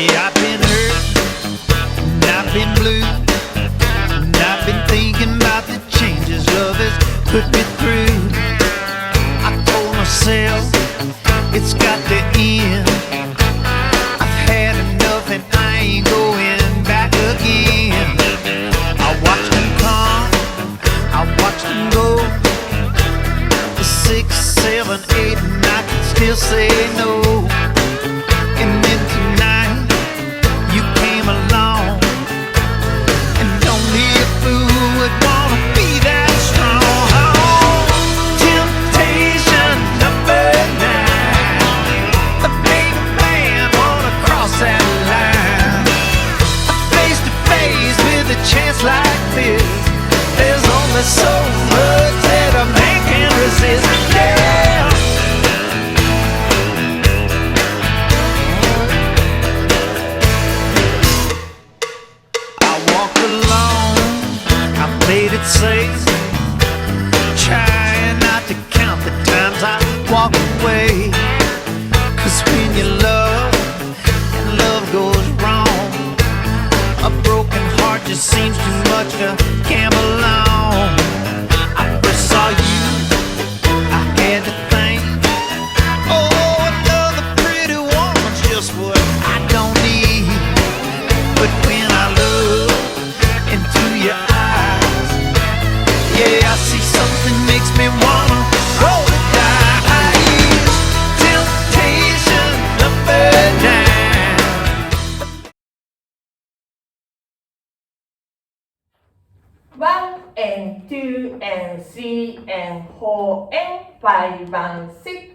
Yeah, I've been hurt, and I've been blue, and I've been thinking about the changes love has put me through. I told myself it's got to end. I've had enough and I ain't going back again. I watched them come, I watched them go. The 6, 7, 8, and I can still say no. And then tonight you came along, and only a fool would wanna be that strong. Temptation number 9, a big man wanna cross that line. Face to face with a chance like this, there's only so much that a man can resist. Yeah. Played it safe, trying not to count the times I walk away. 'Cause when you love and love goes wrong, a broken heart just seems too much to gamble on. I first saw you, I had to think, oh, another pretty woman's just what I don't need. But when I look into your eyes, yeah, I see something makes me wanna roll the dice. Temptation number 9. 1 and 2 and 3 and 4 and 5 and 6,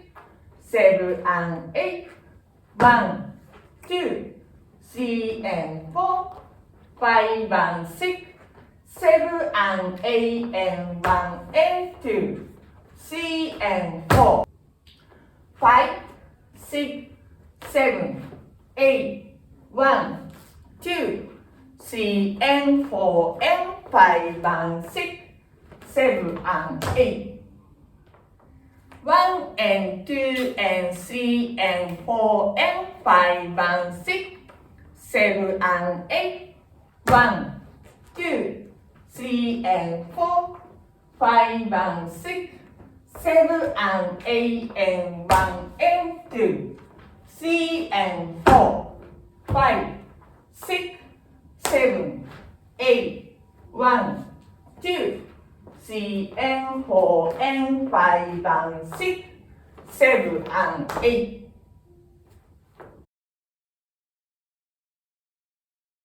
7 and 8. 1, 2, 3 and 4, 5 and 6, 7 and 8 and 1 and 2, 3 and 4, 5, 6, 7, 8, 1, 2, 3 and 4 and 5 and 6, 7 and 8. 1 and 2 and 3 and 4 and 5 and 6, 7 and 8. 1, 2, 3 and 4, 5 and 6, 7 and 8 and 1 and 2, 3 and 4, 5, 6, 7, 8, 1, 2, 3 and 4 and 5 and 6, 7 and 8.